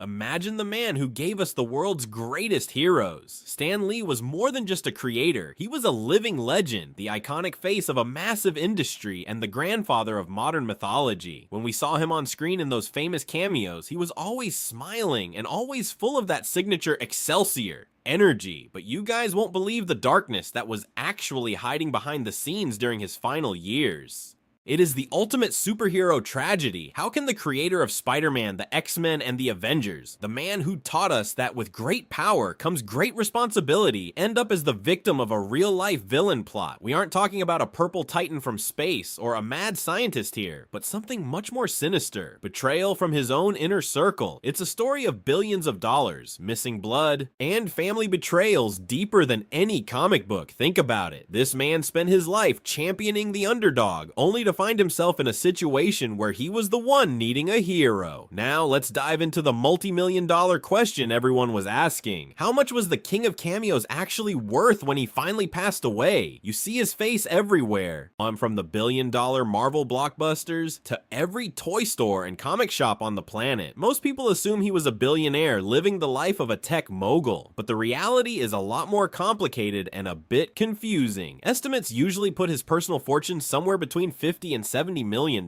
Imagine the man who gave us the world's greatest heroes. Stan Lee was more than just a creator, he was a living legend, the iconic face of a massive industry, and the grandfather of modern mythology. When we saw him on screen in those famous cameos, he was always smiling and always full of that signature Excelsior energy, but you guys won't believe the darkness that was actually hiding behind the scenes during his final years. It is the ultimate superhero tragedy. How can the creator of Spider-Man, the X-Men, and the Avengers, the man who taught us that with great power comes great responsibility, end up as the victim of a real-life villain plot? We aren't talking about a purple titan from space or a mad scientist here, but something much more sinister. Betrayal from his own inner circle. It's a story of billions of dollars, missing blood, and family betrayals deeper than any comic book. Think about it. This man spent his life championing the underdog, only to find himself in a situation where he was the one needing a hero. Now let's dive into the multi-million-dollar question everyone was asking. How much was the king of cameos actually worth when he finally passed away? You see his face everywhere. From the billion-dollar Marvel blockbusters to every toy store and comic shop on the planet. Most people assume he was a billionaire living the life of a tech mogul, but the reality is a lot more complicated and a bit confusing. Estimates usually put his personal fortune somewhere between $50 and $70 million.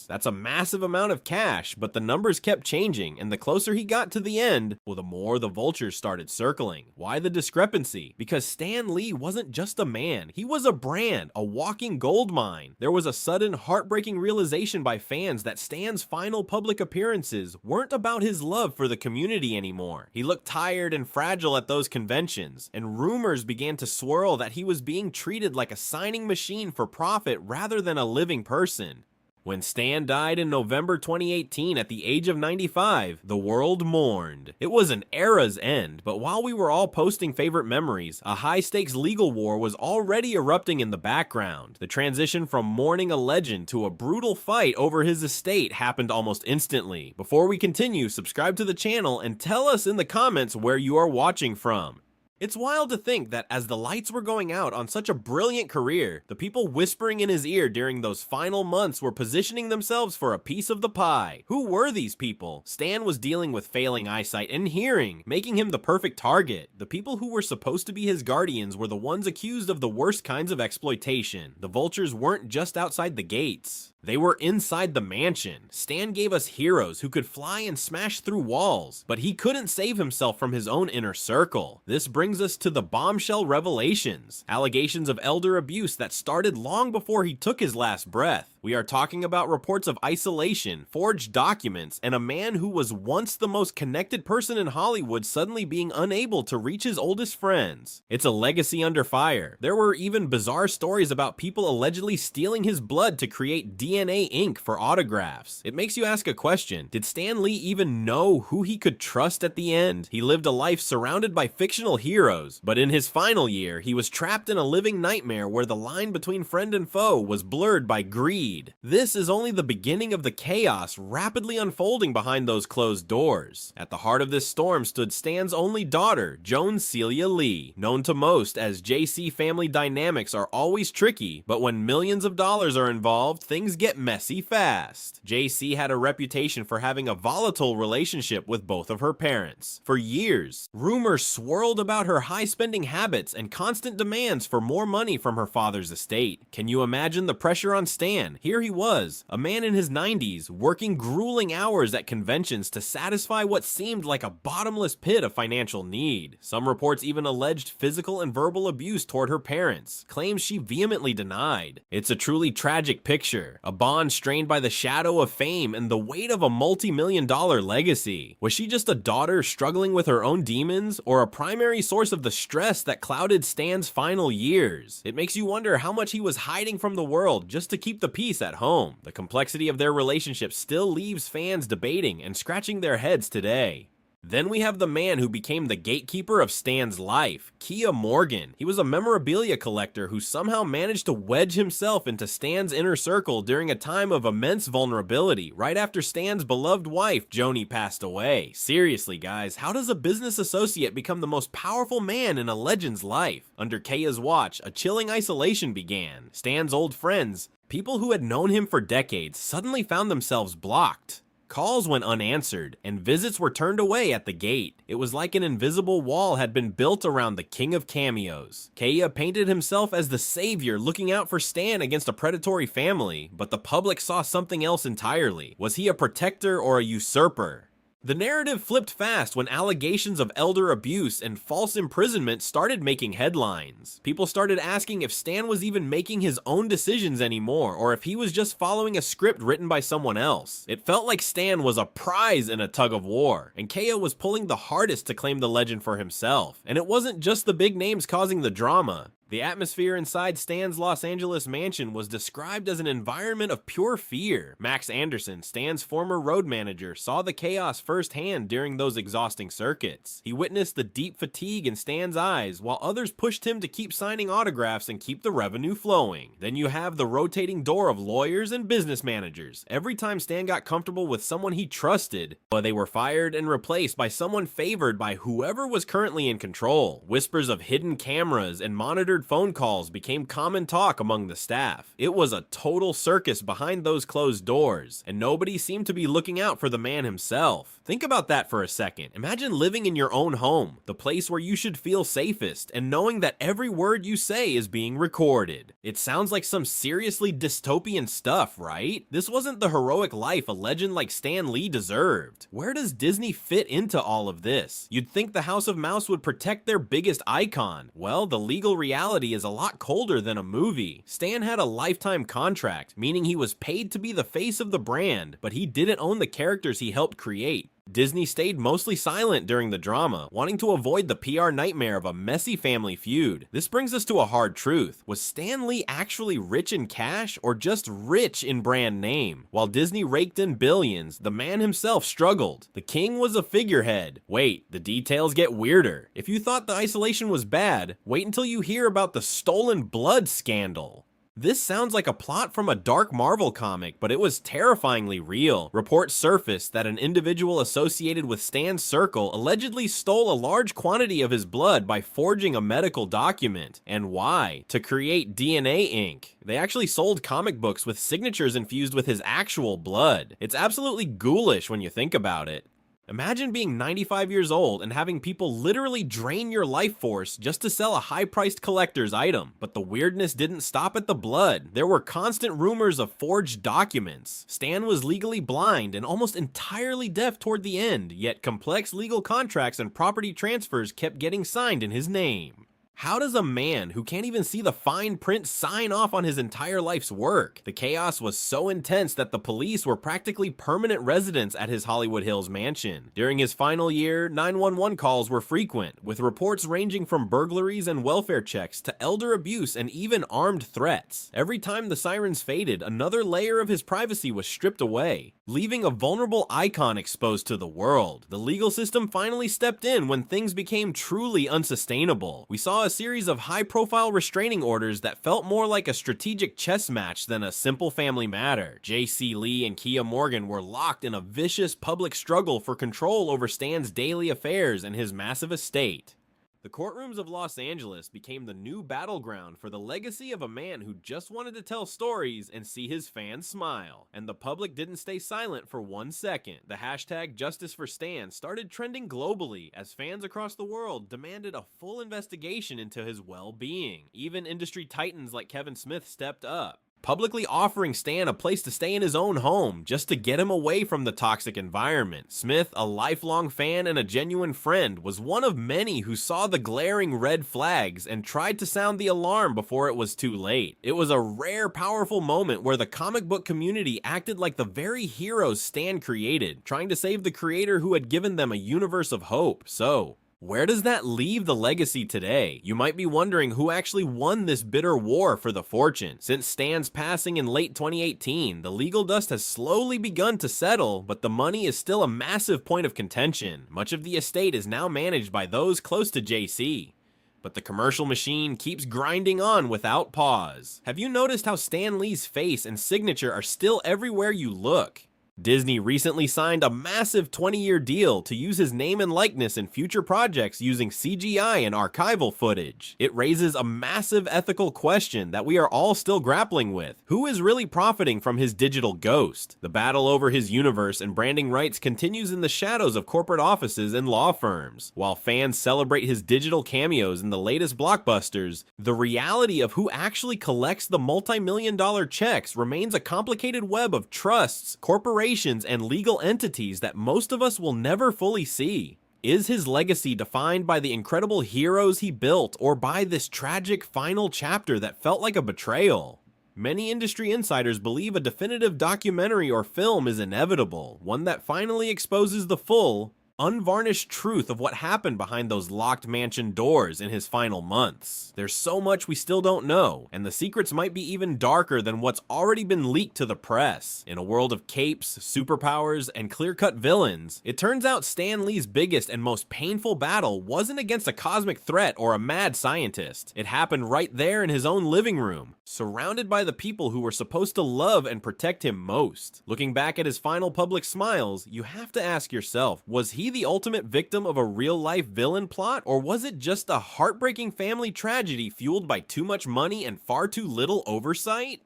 That's a massive amount of cash, but the numbers kept changing, and the closer he got to the end, well, the more the vultures started circling. Why the discrepancy? Because Stan Lee wasn't just a man, he was a brand, a walking gold mine. There was a sudden, heartbreaking realization by fans that Stan's final public appearances weren't about his love for the community anymore. He looked tired and fragile at those conventions, and rumors began to swirl that he was being treated like a signing machine for profit rather than a living person. When Stan died in November 2018 at the age of 95, the world mourned. It was an era's end, but while we were all posting favorite memories, a high-stakes legal war was already erupting in the background. The transition from mourning a legend to a brutal fight over his estate happened almost instantly. Before we continue, subscribe to the channel and tell us in the comments where you are watching from. It's wild to think that as the lights were going out on such a brilliant career, the people whispering in his ear during those final months were positioning themselves for a piece of the pie. Who were these people? Stan was dealing with failing eyesight and hearing, making him the perfect target. The people who were supposed to be his guardians were the ones accused of the worst kinds of exploitation. The vultures weren't just outside the gates. They were inside the mansion. Stan gave us heroes who could fly and smash through walls, but he couldn't save himself from his own inner circle. This brings us to the bombshell revelations, allegations of elder abuse that started long before he took his last breath. We are talking about reports of isolation, forged documents, and a man who was once the most connected person in Hollywood suddenly being unable to reach his oldest friends. It's a legacy under fire. There were even bizarre stories about people allegedly stealing his blood to create DNA ink for autographs. It makes you ask a question. Did Stan Lee even know who he could trust at the end? He lived a life surrounded by fictional heroes, but in his final year, he was trapped in a living nightmare where the line between friend and foe was blurred by greed. This is only the beginning of the chaos rapidly unfolding behind those closed doors. At the heart of this storm stood Stan's only daughter, Joan Celia Lee. Known to most as JC, family dynamics are always tricky, but when millions of dollars are involved, things get messy fast. JC had a reputation for having a volatile relationship with both of her parents. For years, rumors swirled about her high-spending habits and constant demands for more money from her father's estate. Can you imagine the pressure on Stan? Here he was, a man in his 90s, working grueling hours at conventions to satisfy what seemed like a bottomless pit of financial need. Some reports even alleged physical and verbal abuse toward her parents, claims she vehemently denied. It's a truly tragic picture, a bond strained by the shadow of fame and the weight of a multi-million-dollar legacy. Was she just a daughter struggling with her own demons, or a primary source of the stress that clouded Stan's final years? It makes you wonder how much he was hiding from the world just to keep the peace at home. The complexity of their relationship still leaves fans debating and scratching their heads today. Then we have the man who became the gatekeeper of Stan's life, Kia Morgan. He was a memorabilia collector who somehow managed to wedge himself into Stan's inner circle during a time of immense vulnerability, right after Stan's beloved wife, Joni, passed away. Seriously, guys, how does a business associate become the most powerful man in a legend's life? Under Kia's watch, a chilling isolation began. Stan's old friends, people who had known him for decades, suddenly found themselves blocked. Calls went unanswered, and visits were turned away at the gate. It was like an invisible wall had been built around the king of cameos. Keiya painted himself as the savior looking out for Stan against a predatory family, but the public saw something else entirely. Was he a protector or a usurper? The narrative flipped fast when allegations of elder abuse and false imprisonment started making headlines. People started asking if Stan was even making his own decisions anymore, or if he was just following a script written by someone else. It felt like Stan was a prize in a tug of war, and Keiya was pulling the hardest to claim the legend for himself. And it wasn't just the big names causing the drama. The atmosphere inside Stan's Los Angeles mansion was described as an environment of pure fear. Max Anderson, Stan's former road manager, saw the chaos firsthand during those exhausting circuits. He witnessed the deep fatigue in Stan's eyes, while others pushed him to keep signing autographs and keep the revenue flowing. Then you have the rotating door of lawyers and business managers. Every time Stan got comfortable with someone he trusted, they were fired and replaced by someone favored by whoever was currently in control. Whispers of hidden cameras and monitored phone calls became common talk among the staff. It was a total circus behind those closed doors, and nobody seemed to be looking out for the man himself. Think about that for a second. Imagine living in your own home, the place where you should feel safest, and knowing that every word you say is being recorded. It sounds like some seriously dystopian stuff, right? This wasn't the heroic life a legend like Stan Lee deserved. Where does Disney fit into all of this? You'd think the House of Mouse would protect their biggest icon. Well, the legal reality is a lot colder than a movie. Stan had a lifetime contract, meaning he was paid to be the face of the brand, but he didn't own the characters he helped create. Disney stayed mostly silent during the drama, wanting to avoid the PR nightmare of a messy family feud. This brings us to a hard truth. Was Stan Lee actually rich in cash, or just rich in brand name? While Disney raked in billions, the man himself struggled. The king was a figurehead. Wait, the details get weirder. If you thought the isolation was bad, wait until you hear about the stolen blood scandal. This sounds like a plot from a dark Marvel comic, but it was terrifyingly real. Reports surfaced that an individual associated with Stan's circle allegedly stole a large quantity of his blood by forging a medical document. And why? To create DNA ink. They actually sold comic books with signatures infused with his actual blood. It's absolutely ghoulish when you think about it. Imagine being 95 years old and having people literally drain your life force just to sell a high-priced collector's item. But the weirdness didn't stop at the blood. There were constant rumors of forged documents. Stan was legally blind and almost entirely deaf toward the end, yet complex legal contracts and property transfers kept getting signed in his name. How does a man who can't even see the fine print sign off on his entire life's work? The chaos was so intense that the police were practically permanent residents at his Hollywood Hills mansion. During his final year, 911 calls were frequent, with reports ranging from burglaries and welfare checks to elder abuse and even armed threats. Every time the sirens faded, another layer of his privacy was stripped away, leaving a vulnerable icon exposed to the world. The legal system finally stepped in when things became truly unsustainable. We saw a series of high-profile restraining orders that felt more like a strategic chess match than a simple family matter. J.C. Lee and Keiya Morgan were locked in a vicious public struggle for control over Stan's daily affairs and his massive estate. The courtrooms of Los Angeles became the new battleground for the legacy of a man who just wanted to tell stories and see his fans smile. And the public didn't stay silent for 1 second. The hashtag Justice for Stan started trending globally as fans across the world demanded a full investigation into his well-being. Even industry titans like Kevin Smith stepped up, publicly offering Stan a place to stay in his own home just to get him away from the toxic environment. Smith, a lifelong fan and a genuine friend, was one of many who saw the glaring red flags and tried to sound the alarm before it was too late. It was a rare, powerful moment where the comic book community acted like the very heroes Stan created, trying to save the creator who had given them a universe of hope. So, where does that leave the legacy today? You might be wondering who actually won this bitter war for the fortune. Since Stan's passing in late 2018, the legal dust has slowly begun to settle, but the money is still a massive point of contention. Much of the estate is now managed by those close to JC. But the commercial machine keeps grinding on without pause. Have you noticed how Stan Lee's face and signature are still everywhere you look? Disney recently signed a massive 20-year deal to use his name and likeness in future projects using CGI and archival footage. It raises a massive ethical question that we are all still grappling with. Who is really profiting from his digital ghost? The battle over his universe and branding rights continues in the shadows of corporate offices and law firms. While fans celebrate his digital cameos in the latest blockbusters, the reality of who actually collects the multi-million-dollar checks remains a complicated web of trusts, corporations, and legal entities that most of us will never fully see. Is his legacy defined by the incredible heroes he built, or by this tragic final chapter that felt like a betrayal? Many industry insiders believe a definitive documentary or film is inevitable, one that finally exposes the full, unvarnished truth of what happened behind those locked mansion doors in his final months. There's so much we still don't know, and the secrets might be even darker than what's already been leaked to the press. In a world of capes, superpowers, and clear-cut villains, it turns out Stan Lee's biggest and most painful battle wasn't against a cosmic threat or a mad scientist. It happened right there in his own living room, surrounded by the people who were supposed to love and protect him most. Looking back at his final public smiles, you have to ask yourself, was he the ultimate victim of a real-life villain plot, or was it just a heartbreaking family tragedy fueled by too much money and far too little oversight?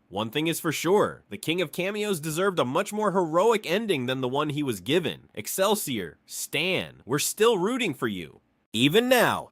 One thing is for sure, the King of Cameos deserved a much more heroic ending than the one he was given. Excelsior, Stan, we're still rooting for you. Even now.